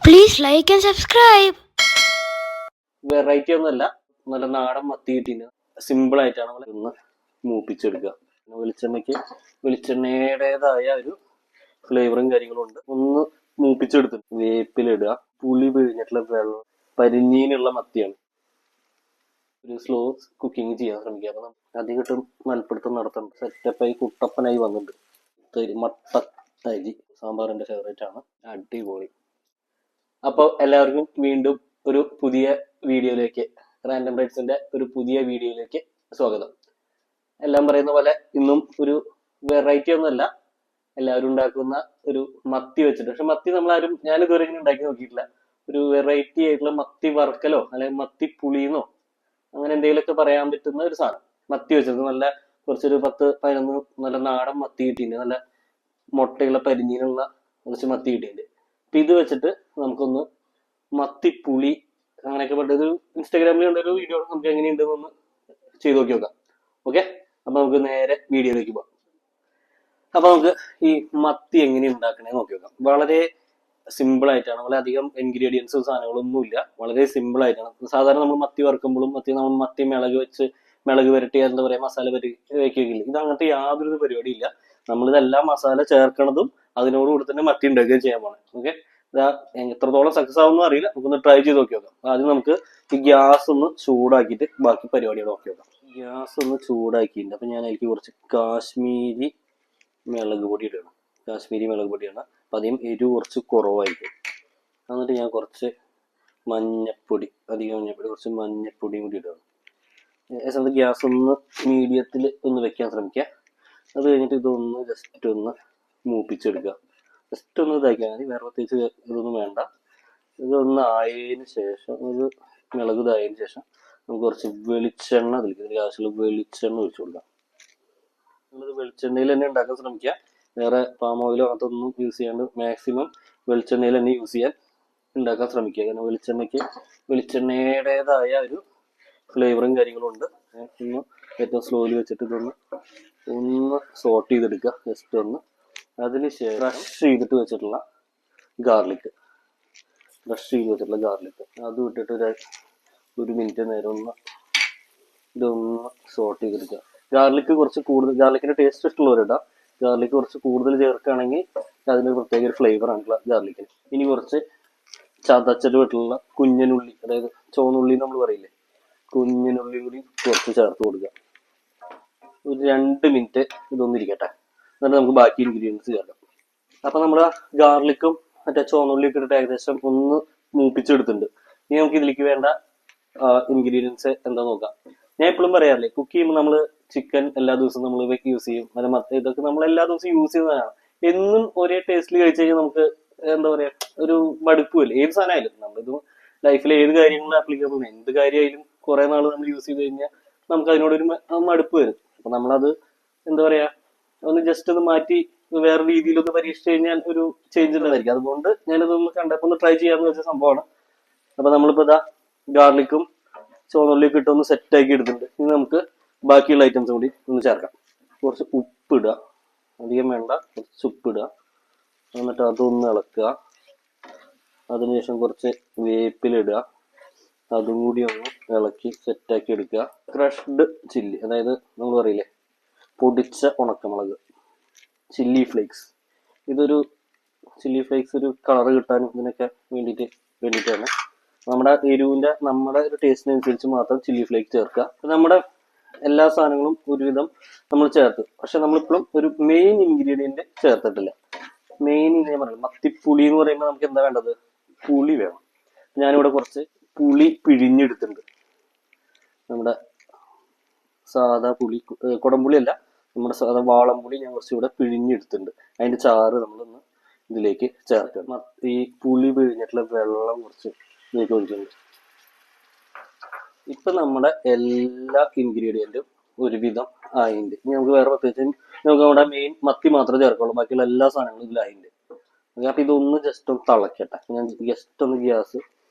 Please like and subscribe. Variety ഒന്നുമല്ല, നല്ല നാടൻ മത്തി കിട്ടിന് സിമ്പിൾ ആയിട്ടാണ് നമ്മൾ ഇന്ന് മൂപ്പിച്ചെടുക്കുക. വെളിച്ചെണ്ണയുടേതായ ഒരു ഫ്ലേവറും കാര്യങ്ങളും ഉണ്ട്. ഒന്ന് മൂപ്പിച്ചെടുത്ത് വേപ്പിലിടുക, പുളി പിഴിഞ്ഞിട്ടുള്ള വെള്ളം, പരിഞ്ഞീനുള്ള മത്തിയാണ്. ഒരു സ്ലോ കുക്കിംഗ് ചെയ്യാൻ ശ്രമിക്കുക. അപ്പൊ അധികം മൽപ്പിടുത്തം നടത്തണം. സെറ്റപ്പായി കുട്ടപ്പനായി വന്നിട്ടുണ്ട്. മട്ട അരി സാമ്പാറിന്റെ ഫേവറേറ്റ് ആണ്, അടിപൊളി. അപ്പോൾ എല്ലാവർക്കും വീണ്ടും ഒരു പുതിയ വീഡിയോയിലേക്ക്, റാൻഡം റൈറ്റ്സിന്റെ ഒരു പുതിയ വീഡിയോയിലേക്ക് സ്വാഗതം. എല്ലാം പറയുന്ന പോലെ ഇന്നും ഒരു വെറൈറ്റി ഒന്നുമല്ല, എല്ലാവരും ഉണ്ടാക്കുന്ന ഒരു മത്തി വെച്ചിട്ട്. പക്ഷെ മത്തി ഞാൻ ഇതുവരെ ഇങ്ങനെ ഉണ്ടാക്കി നോക്കിയിട്ടില്ല. ഒരു വെറൈറ്റി ആയിട്ടുള്ള മത്തി വറുക്കലോ അല്ലെങ്കിൽ മത്തി പുളിയെന്നോ അങ്ങനെ എന്തെങ്കിലുമൊക്കെ പറയാൻ പറ്റുന്ന ഒരു സാധനം. മത്തി വെച്ചിട്ട് നല്ല കുറച്ചൊരു 10-11 നല്ല നാടൻ മത്തി കിട്ടിയിട്ടുണ്ട്. നല്ല മുട്ടയുള്ള പരിഞ്ഞീനുള്ള കുറച്ച് മത്തി കിട്ടിയിട്ടുണ്ട്. അപ്പൊ ഇത് വെച്ചിട്ട് നമുക്കൊന്ന് മത്തിപ്പുളി അങ്ങനെയൊക്കെ പറഞ്ഞൊരു ഇൻസ്റ്റാഗ്രാമിൽ കണ്ടൊരു വീഡിയോ നമുക്ക് എങ്ങനെയുണ്ടെന്ന് ചെയ്ത് നോക്കാം. ഓക്കെ, അപ്പൊ നമുക്ക് നേരെ വീഡിയോയിലേക്ക് പോകാം. അപ്പൊ നമുക്ക് ഈ മത്തി എങ്ങനെ ഉണ്ടാക്കണേ നോക്കി നോക്കാം. വളരെ സിമ്പിൾ ആയിട്ടാണ്, വളരെ അധികം ഇൻഗ്രീഡിയൻസും സാധനങ്ങളൊന്നുമില്ല, വളരെ സിമ്പിൾ ആയിട്ടാണ്. സാധാരണ നമ്മൾ മത്തി വറുക്കുമ്പോഴും മത്തി മിളക് വരട്ടി എന്താ പറയാ മസാല വയ്ക്കുകയില്ല. ഇത് അങ്ങനത്തെ യാതൊരു പരിപാടി ഇല്ല. നമ്മളിതെല്ലാം മസാല ചേർക്കണതും അതിനോടുകൂടി തന്നെ മത്തി ഉണ്ടാക്കുകയും ചെയ്യാൻ പോണേ. ഓക്കെ, എത്രത്തോളം സക്സസ് ആവുമെന്ന് അറിയില്ല, നമുക്കൊന്ന് ട്രൈ ചെയ്ത് നോക്കി നോക്കാം. ആദ്യം നമുക്ക് ഈ ഗ്യാസ് ഒന്ന് ചൂടാക്കിയിട്ട് ബാക്കി പരിപാടികൾ നോക്കി നോക്കാം. ഗ്യാസ് ഒന്ന് ചൂടാക്കിയിട്ടുണ്ട്. അപ്പൊ ഞാൻ അതിലേക്ക് കുറച്ച് കാശ്മീരി മുളക് പൊടി ഇടണം. കാശ്മീരി മുളക് പൊടിയാണ്. അപ്പൊ അധികം എരിവ് കുറച്ച് കുറവായിരിക്കും. എന്നിട്ട് ഞാൻ കുറച്ച് മഞ്ഞപ്പൊടി, കുറച്ച് മഞ്ഞപ്പൊടിയും കൂടി ഇടണം. സമയത്ത് ഗ്യാസ് ഒന്ന് മീഡിയത്തിൽ ഒന്ന് വെക്കാൻ ശ്രമിക്കുക. അത് കഴിഞ്ഞിട്ട് ഇതൊന്ന് ജസ്റ്റ് ഒന്ന് മൂപ്പിച്ചെടുക്കുക. ജസ്റ്റ് ഒന്ന് ഇതാക്കിയാൽ മതി, വേറെ പ്രത്യേകിച്ച് ഇതൊന്നും വേണ്ട. ഇതൊന്ന് ആയതിനു ശേഷം, ഇത് മുളക് ഇതായതിനു ശേഷം നമുക്ക് കുറച്ച് വെളിച്ചെണ്ണ ഇതിലേക്ക് ആവശ്യമുള്ള വെളിച്ചെണ്ണ ഒഴിച്ചു കൊടുക്കാം. നിങ്ങളിത് വെളിച്ചെണ്ണയിൽ തന്നെ ഉണ്ടാക്കാൻ ശ്രമിക്കുക. വേറെ പാം ഓയിലോ അതൊന്നും യൂസ് ചെയ്യാണ്ട് മാക്സിമം വെളിച്ചെണ്ണയിൽ തന്നെ യൂസ് ചെയ്യാൻ ഉണ്ടാക്കാൻ ശ്രമിക്കുക. കാരണം വെളിച്ചെണ്ണയുടേതായ ഒരു ഫ്ലേവറും കാര്യങ്ങളും ഉണ്ട്. ഒന്ന് ഏറ്റവും സ്ലോലി വെച്ചിട്ട് ഒന്ന് സോട്ട് ചെയ്തെടുക്കുക. ജസ്റ്റ് ഒന്ന് അതിനുശേഷം ക്രഷ് ചെയ്തിട്ട് വെച്ചിട്ടുള്ള ഗാർലിക് അത് ഇട്ടിട്ട് ഒരു മിനിറ്റ് നേരം ഇതൊന്ന് സോട്ട് ചെയ്തെടുക്കുക. ഗാർലിക് കുറച്ച് കൂടുതൽ, ഗാർലിക്കിന്റെ ടേസ്റ്റ് ഇഷ്ടമുള്ളവരിടാം. ഗാർലിക് കുറച്ച് കൂടുതൽ ചേർക്കുകയാണെങ്കിൽ അതിന് പ്രത്യേക ഒരു ഫ്ലേവർ ആണ് ഗാർലിക്കിന്. ഇനി കുറച്ച് ചതച്ചിട്ട് വിട്ടുള്ള കുഞ്ഞനുള്ളി, അതായത് ചുവന്നുള്ളി നമ്മൾ പറയില്ലേ, കുഞ്ഞനുള്ളി കൂടി കുറച്ച് ചേർത്ത് കൊടുക്കുക. ഒരു 2 മിനിറ്റ് ഇതൊന്നിരിക്കട്ടെ, എന്നിട്ട് നമുക്ക് ബാക്കി ഇൻഗ്രീഡിയൻസ് ചേർക്കാം. അപ്പൊ നമ്മുടെ ഗാർലിക്കും മറ്റേ ചുവന്നുള്ളിയൊക്കെ ഇട്ടിട്ട് ഏകദേശം ഒന്ന് മൂപ്പിച്ചെടുത്തിട്ടുണ്ട്. ഇനി നമുക്ക് ഇതിലേക്ക് വേണ്ട ഇൻഗ്രീഡിയൻസ് എന്താ നോക്കാം. ഞാൻ എപ്പോഴും പറയാറില്ലേ, കുക്ക് ചെയ്യുമ്പോൾ നമ്മൾ ചിക്കൻ എല്ലാ ദിവസവും നമ്മൾ യൂസ് ചെയ്യും, ഇതൊക്കെ നമ്മൾ എല്ലാ ദിവസവും യൂസ് ചെയ്യുന്നതാണ്. എന്നും ഒരേ ടേസ്റ്റിൽ കഴിച്ചു കഴിഞ്ഞാൽ നമുക്ക് എന്താ പറയാ ഒരു മടുപ്പില്ല. ഏത് സാധനമായാലും നമ്മളിത് ലൈഫിൽ ഏത് കാര്യങ്ങളും ആപ്ലിക്കബിൾ ആണ്. എന്ത് കാര്യമായാലും കുറെ നാൾ നമ്മൾ യൂസ് ചെയ്ത് കഴിഞ്ഞാൽ നമുക്ക് അതിനോടൊരു മടുപ്പ് വരും. അപ്പൊ നമ്മളത് എന്താ പറയാ ഒന്ന് ജസ്റ്റ് ഒന്ന് മാറ്റി വേറെ രീതിയിലൊന്ന് പരീക്ഷിച്ചു കഴിഞ്ഞാൽ ഒരു ചേഞ്ച് ഉണ്ടായിരിക്കും. അതുകൊണ്ട് ഞാനിതൊന്ന് കണ്ടപ്പോൾ ഒന്ന് ട്രൈ ചെയ്യാന്ന് വെച്ച സംഭവമാണ്. അപ്പൊ നമ്മളിപ്പോ ഗാർലിക്കും ചുവന്നുള്ളിയൊക്കെ ഇട്ടൊന്ന് സെറ്റ് ആക്കി എടുത്തിട്ടുണ്ട്. ഇനി നമുക്ക് ബാക്കിയുള്ള ഐറ്റംസ് കൂടി ഒന്ന് ചേർക്കാം. കുറച്ച് ഉപ്പ് ഇടുക, അധികം വേണ്ട, കുറച്ച് ഉപ്പ് ഇടുക. എന്നിട്ട് അതൊന്ന് ഇളക്കുക. അതിനുശേഷം കുറച്ച് വേപ്പിലിടുക, അതും കൂടി ഒന്ന് ഇളക്കി സെറ്റാക്കി എടുക്കുക. ക്രഷ്ഡ് ചില്ലി, അതായത് നമ്മൾ പറയില്ലേ പൊടിച്ച ഉണക്കമുളക്, ചില്ലി ഫ്ലേക്സ്. ചില്ലി ഫ്ലേക്സ് ഒരു കളർ കിട്ടാനും ഇതിനൊക്കെ വേണ്ടിയിട്ടാണ്. നമ്മുടെ ഒരു ടേസ്റ്റിനനുസരിച്ച് മാത്രം ചില്ലി ഫ്ലേക്സ് ചേർക്കുക. നമ്മുടെ എല്ലാ സാധനങ്ങളും ഒരുവിധം നമ്മൾ ചേർത്ത്, പക്ഷെ നമ്മളിപ്പോഴും ഒരു മെയിൻ ഇൻഗ്രീഡിയന്റ് ചേർത്തിട്ടില്ല. മെയിൻ ഞാൻ പറയുന്നത് മത്തിപ്പുളി എന്ന് പറയുമ്പോൾ നമുക്ക് എന്താ വേണ്ടത്, പുളി വേണം. ഞാനിവിടെ കുറച്ച് പുളി പിഴിഞ്ഞെടുത്തിട്ടുണ്ട്. നമ്മുടെ സാധാ പുളി, കുടംപുളി അല്ല, നമ്മുടെ സാധാ വാളംപുളി ഞാൻ കുറച്ചുകൂടെ പിഴിഞ്ഞെടുത്തിട്ടുണ്ട്. അതിന്റെ ചാറ് നമ്മളൊന്ന് ഇതിലേക്ക് ചേർക്കുക. ഈ പുളി പിഴിഞ്ഞിട്ടുള്ള വെള്ളം കുറച്ച് ഇതിലേക്ക് ഒഴിച്ചിട്ടുണ്ട്. ഇപ്പൊ നമ്മുടെ എല്ലാ ഇൻഗ്രീഡിയന്റും ഒരുവിധം ആയിട്ടുണ്ട്. ഇനി നമുക്ക് വേറെ പ്രത്യേകിച്ച് നമുക്ക് നമ്മുടെ മെയിൻ മത്തി മാത്രമേ ചേർക്കുള്ളൂ, ബാക്കിയുള്ള എല്ലാ സാധനങ്ങളും ഇതിലായിട്ടുണ്ട്. അപ്പൊ ഇതൊന്ന് ജസ്റ്റ് ഒന്ന് തിളക്കട്ടെ. ഞാൻ ജസ്റ്റ് ഒന്ന് ഗ്യാസ്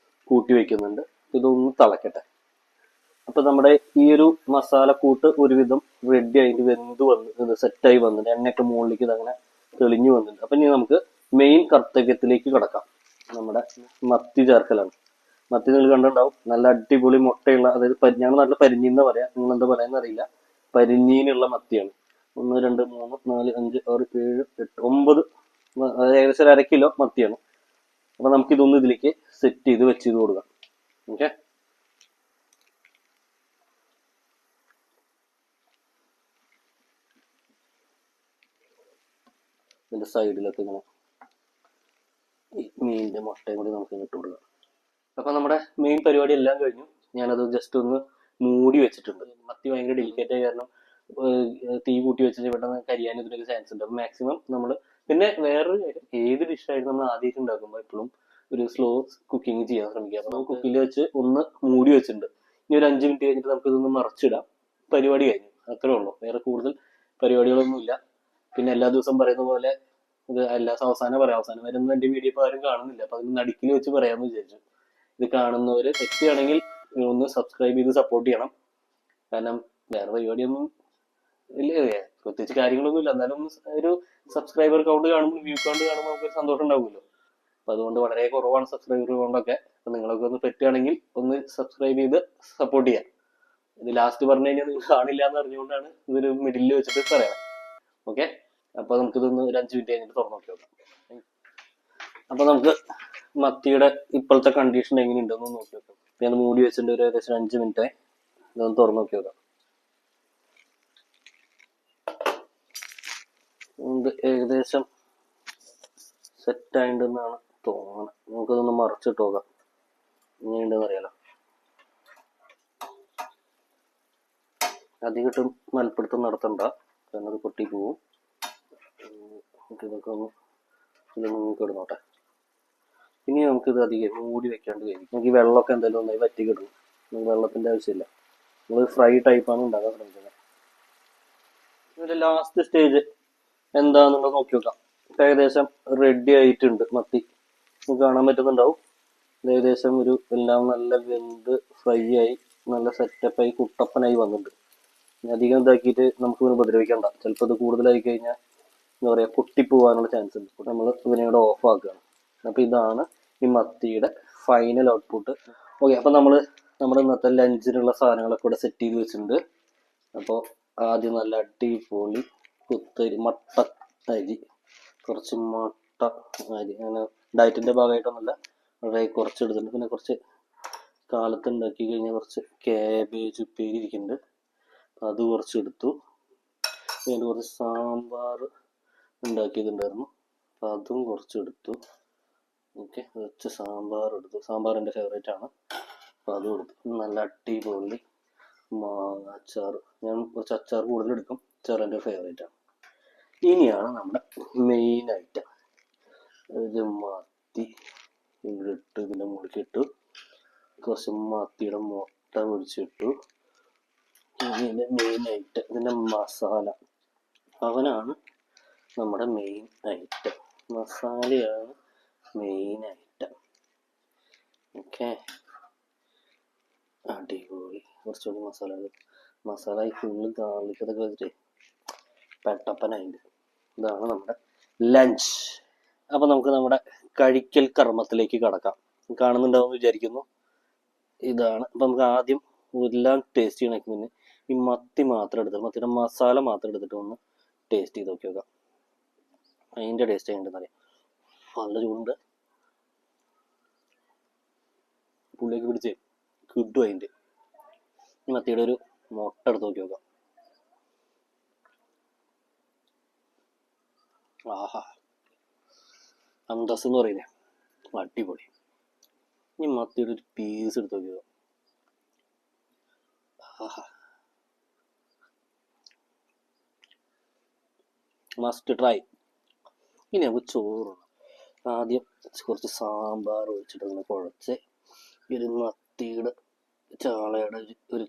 കൂട്ടി വെക്കുന്നുണ്ട്, ഇതൊന്ന് തിളക്കട്ടെ. അപ്പൊ നമ്മുടെ ഈ ഒരു മസാലക്കൂട്ട് ഒരുവിധം റെഡി ആയിട്ട് സെറ്റായി വന്നിട്ടുണ്ട്. എണ്ണയൊക്കെ മുകളിലേക്ക് ഇതങ്ങനെ തെളിഞ്ഞു വന്നിട്ടുണ്ട്. അപ്പൊ ഇനി നമുക്ക് മെയിൻ കർത്തവ്യത്തിലേക്ക് കിടക്കാം. നമ്മുടെ മത്തി ചേർക്കലാണ്. മത്തി നിങ്ങൾ കണ്ടിട്ടുണ്ടാവും, നല്ല അടിപൊളി മുട്ടയുള്ള, അതായത് ഞങ്ങൾ നാട്ടിൽ പരിഞ്ഞീന്ന് പറയാം, നിങ്ങൾ എന്താ പറയാന്ന് അറിയില്ല. പരിഞ്ഞീനുള്ള മത്തിയാണ്. 1 2 3 4 5 6 7 8 9, അതായത് ഏകദേശം 1/2 കിലോ മത്തിയാണ്. അപ്പൊ നമുക്ക് ഇതൊന്ന് ഇതിലേക്ക് സെറ്റ് ചെയ്ത് വെച്ച് ചെയ്ത് കൊടുക്കാം. ഓക്കെ, ഇതിന്റെ സൈഡിലൊക്കെ ഇങ്ങനെ ഈ മീനിന്റെ മുട്ടയും കൂടി നമുക്ക് ഇട്ട് കൊടുക്കാം. അപ്പൊ നമ്മുടെ മെയിൻ പരിപാടി എല്ലാം കഴിഞ്ഞു. ഞാനത് ജസ്റ്റ് ഒന്ന് മൂടി വെച്ചിട്ടുണ്ട്. മത്തി ഭയങ്കര ഡെലിക്കേറ്റ് ആയ കാരണം തീ കൂട്ടി വെച്ചിട്ട് പെട്ടെന്ന് കരിയാൻ ഇതിനൊക്കെ ചാൻസ് ഉണ്ട്. അപ്പൊ മാക്സിമം നമ്മൾ, പിന്നെ വേറൊരു കാര്യം, ഏത് ഡിഷായിട്ട് നമ്മൾ ആദ്യമായിട്ട് ഉണ്ടാക്കുമ്പോൾ എപ്പോഴും ഒരു സ്ലോ കുക്കിംഗ് ചെയ്യാൻ ശ്രമിക്കുക. അപ്പൊ കുക്കിങ്ങിൽ വെച്ച് ഒന്ന് മൂടി വെച്ചിട്ടുണ്ട്. ഇനി ഒരു 5 മിനിറ്റ് കഴിഞ്ഞിട്ട് നമുക്ക് ഇതൊന്ന് മറച്ചിടാം. പരിപാടി കഴിഞ്ഞു, അത്രേ ഉള്ളൂ. വേറെ കൂടുതൽ പരിപാടികളൊന്നുമില്ല. പിന്നെ എല്ലാ ദിവസവും പറയുന്ന പോലെ ഇത് എല്ലാ അവസാനം പറയാം. അവസാനം വരുന്ന എന്റെ വീഡിയോ ഇപ്പോൾ ആരും കാണുന്നില്ല, അപ്പൊ അതിന് നടുക്കിൽ വെച്ച് പറയാമെന്ന് വിചാരിച്ചു. ഇത് കാണുന്നവര് വ്യക്തിയാണെങ്കിൽ ഒന്ന് സബ്സ്ക്രൈബ് ചെയ്ത് സപ്പോർട്ട് ചെയ്യണം. കാരണം വേറെ പരിപാടിയൊന്നും ഇല്ലേ, പ്രത്യേകിച്ച് കാര്യങ്ങളൊന്നും ഇല്ല. എന്നാലും ഒരു സബ്സ്ക്രൈബർ കൗണ്ട് കാണുമ്പോൾ, വ്യൂ കൗണ്ട് കാണുമ്പോൾ നമുക്കൊരു സന്തോഷം ഉണ്ടാവുമല്ലോ. അപ്പൊ അതുകൊണ്ട് വളരെ കുറവാണ് സബ്സ്ക്രൈബർ കൗണ്ടൊക്കെ. അപ്പൊ നിങ്ങളൊക്കെ ഒന്ന് പറ്റുകയാണെങ്കിൽ ഒന്ന് സബ്സ്ക്രൈബ് ചെയ്ത് സപ്പോർട്ട് ചെയ്യാം. ഇത് ലാസ്റ്റ് പറഞ്ഞു കഴിഞ്ഞാൽ നിങ്ങൾ കാണില്ല എന്ന് അറിഞ്ഞുകൊണ്ടാണ് ഇതൊരു മിഡിലിൽ വെച്ചിട്ട് പറയാം. ഓക്കെ, അപ്പൊ നമുക്കിതൊന്ന് ഒരു 5 മിനിറ്റ് കഴിഞ്ഞിട്ട് തുറന്നു നോക്കി നോക്കാം. അപ്പൊ നമുക്ക് മത്തിയുടെ ഇപ്പോഴത്തെ കണ്ടീഷൻ എങ്ങനെയുണ്ടെന്ന് നോക്കി നോക്കാം. ഞാൻ മൂടി വെച്ചിട്ടുണ്ട് ഒരു ഏകദേശം 5 മിനിറ്റ്. ഇതൊന്ന് തുറന്നു നോക്കി നോക്കാം. ഏകദേശം സെറ്റ് ആയിട്ടുണ്ടെന്നാണ് തോന്നുന്നത്. നമുക്കിതൊന്ന് മറിച്ചിട്ട് നോക്കാം എങ്ങനെയുണ്ടെന്ന് അറിയാലോ. അധികം മൽപ്പിടുത്തം നടത്തണ്ട, കാരണം അത് പൊട്ടി പോവും. ഇതൊക്കെ ഒന്ന് ഇതിൽ മുങ്ങിക്കിടുന്നോട്ടെ. ഇനി നമുക്കിത് അധികം മൂടി വെക്കാണ്ട് കഴിയും. നമുക്ക് ഈ വെള്ളമൊക്കെ എന്തായാലും ഒന്നായി വറ്റി കിട്ടും. നമുക്ക് വെള്ളത്തിന്റെ ആവശ്യമില്ല. നമ്മൾ ഫ്രൈ ടൈപ്പാണ് ഉണ്ടാക്കാൻ ശ്രമിക്കുന്നത്. ഇതിന്റെ ലാസ്റ്റ് സ്റ്റേജ് എന്താന്നുള്ളത് നോക്കി നോക്കാം. ഏകദേശം റെഡി ആയിട്ടുണ്ട് മത്തി. നമുക്ക് കാണാൻ പറ്റുന്നുണ്ടാവും. ഏകദേശം ഒരു എല്ലാം നല്ല വെന്ത് ഫ്രൈ ആയി നല്ല സെറ്റപ്പായി കുട്ടപ്പനായി വന്നിട്ടുണ്ട്. അധികം ഇതാക്കിയിട്ട് നമുക്ക് ഇതിനെ ഉപദ്രവിക്കണ്ട. ചിലപ്പോൾ ഇത് കൂടുതലായി കഴിഞ്ഞാൽ എന്താ പറയുക, പൊട്ടിപ്പോവാനുള്ള ചാൻസ് ഉണ്ട്. അപ്പോൾ നമ്മൾ ഇതിനെ കൂടെ ഓഫ് ആക്കുകയാണ്. അപ്പോൾ ഇതാണ് ഈ മത്തിയുടെ ഫൈനൽ ഔട്ട്പുട്ട്. ഓക്കെ, അപ്പോൾ നമ്മൾ നമ്മുടെ ഇന്നത്തെ ലഞ്ചിനുള്ള സാധനങ്ങളൊക്കെ ഇവിടെ സെറ്റ് ചെയ്ത് വെച്ചിട്ടുണ്ട്. അപ്പോൾ ആദ്യം നല്ല അടിപൊളി കുത്തരി മട്ട അരി, കുറച്ച് മട്ട അരി, അങ്ങനെ ഡയറ്റിന്റെ ഭാഗമായിട്ടൊന്നുമല്ല, വളരെ കുറച്ച് എടുത്തിട്ടുണ്ട്. പിന്നെ കുറച്ച് കാലത്ത് ഉണ്ടാക്കി കഴിഞ്ഞാൽ കുറച്ച് കാബേജ് ഉപ്പേരി ഇരിക്കുന്നുണ്ട്, അത് കുറച്ച് എടുത്തു. പിന്നെ കുറച്ച് സാമ്പാർ ഉണ്ടാക്കിയതുണ്ടായിരുന്നു, അപ്പം അതും കുറച്ച് എടുത്തു. ഓക്കെ, കുറച്ച് സാമ്പാർ എടുത്തു. സാമ്പാർ എൻ്റെ ഫേവറേറ്റ് ആണ്, അപ്പം അതും എടുത്തു. നല്ല അടിപൊളി മാങ്ങ അച്ചാർ. ഞാൻ കുറച്ച് അച്ചാർ കൂടുതൽ എടുക്കും, അച്ചാർ എൻ്റെ ഫേവറേറ്റ് ആണ്. ഇനിയാണ് നമ്മുടെ മെയിൻ ഐറ്റം. ഇത് മത്തി ഇവിടെ ഇട്ട്, ഇതിൻ്റെ മുകളിലിട്ടു. കുറച്ച് മത്തിയുടെ മുട്ട പൊടിച്ചിട്ടു. ഇതിൻ്റെ മെയിൻ ഐറ്റം, ഇതിൻ്റെ മസാല, അവനാണ് നമ്മുടെ മെയിൻ ഐറ്റം. മസാലയാണ് മെയിൻ ഐറ്റം. ഓക്കെ, അടിപൊളി. കുറച്ചുകൂടി മസാല ഈ ഫുള്ള് ഗാർലിക് ഇതൊക്കെ വെച്ചിട്ട് പെട്ടപ്പനായിട്ട്. ഇതാണ് നമ്മുടെ ലഞ്ച്. അപ്പൊ നമുക്ക് നമ്മുടെ കഴിക്കൽ കർമ്മത്തിലേക്ക് കടക്കാം. കാണുന്നുണ്ടാവും വിചാരിക്കുന്നു. ഇതാണ്. അപ്പൊ നമുക്ക് ആദ്യം എല്ലാം ടേസ്റ്റ് ചെയ്യണമെങ്കിൽ മുന്നേ ഈ മത്തി മാത്രം എടുത്തിട്ട്, മത്തിയുടെ മസാല മാത്രം എടുത്തിട്ട് ഒന്ന് ടേസ്റ്റ് ചെയ്ത് നോക്കി നോക്കാം. അതിന്റെ ടേസ്റ്റ് എങ്ങനെയുണ്ടെന്ന് അറിയാം. നല്ല ചൂടുണ്ട്, പുള്ളിയൊക്കെ പിടിച്ച് കിട്ടും അതിന്റെ. ഈ മത്തിയുടെ ഒരു മുട്ട എടുത്ത് നോക്കി നോക്കാം. ആഹാ, അന്തസ് എന്ന് പറയുന്നേ, അടിപൊളി. ഈ മത്തിയുടെ ഒരു പീസ് എടുത്ത് നോക്കി നോക്കാം. ആഹാ, മസ്റ്റ് ട്രൈ. ഇനി നമുക്ക് ചോറ്. ആദ്യം കുറച്ച് സാമ്പാർ ഒഴിച്ചിട്ട് അങ്ങനെ കുഴച്ച്, ഒരു മത്തിയുടെ ചാളയുടെ ഒരു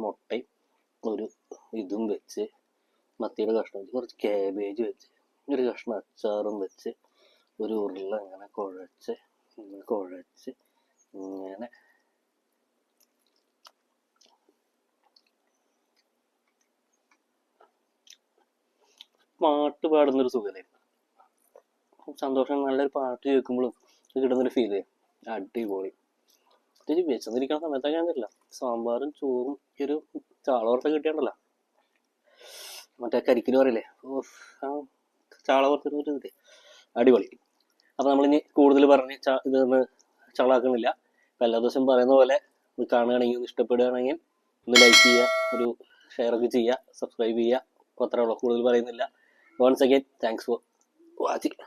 മുട്ടയും ഒരു ഇതും വെച്ച്, മത്തിയുടെ കഷ്ണം വെച്ച്, കുറച്ച് കാബേജ് വെച്ച്, ഒരു കഷ്ണം അച്ചാറും വെച്ച്, ഒരു ഉരുള ഇങ്ങനെ കുഴച്ച് ഇങ്ങനെ പാട്ട് പാടുന്നൊരു സുഖല്ലേ, സന്തോഷം. നല്ലൊരു പാട്ട് കേൾക്കുമ്പോഴും കിട്ടുന്നൊരു ഫീൽ ചെയ്യും. അടിപൊളി. പ്രത്യേകിച്ച് വിശന്നിരിക്കുന്ന സമയത്തൊക്കെ ആണെന്നില്ല, സാമ്പാറും ചോറും ഈ ഒരു ചാള വറുത്ത കിട്ടിയാണ്ടല്ലോ, മറ്റേ കരിക്കിന് പറയില്ലേ, ആ ചാള വറുത്തിട്ട് അടിപൊളി. അപ്പം നമ്മളിനി കൂടുതൽ പറഞ്ഞ് ഇതൊന്ന് ചളാക്കുന്നില്ല. അപ്പം എല്ലാ ദിവസവും പറയുന്ന പോലെ ഇത് കാണുകയാണെങ്കിൽ, ഒന്ന് ഇഷ്ടപ്പെടുകയാണെങ്കിൽ ഒന്ന് ലൈക്ക് ചെയ്യുക, ഒരു ഷെയറൊക്കെ ചെയ്യുക, സബ്സ്ക്രൈബ് ചെയ്യുക. അപ്പോൾ അത്രേ ഉള്ളൂ, കൂടുതൽ പറയുന്നില്ല. Once again thanks for watching.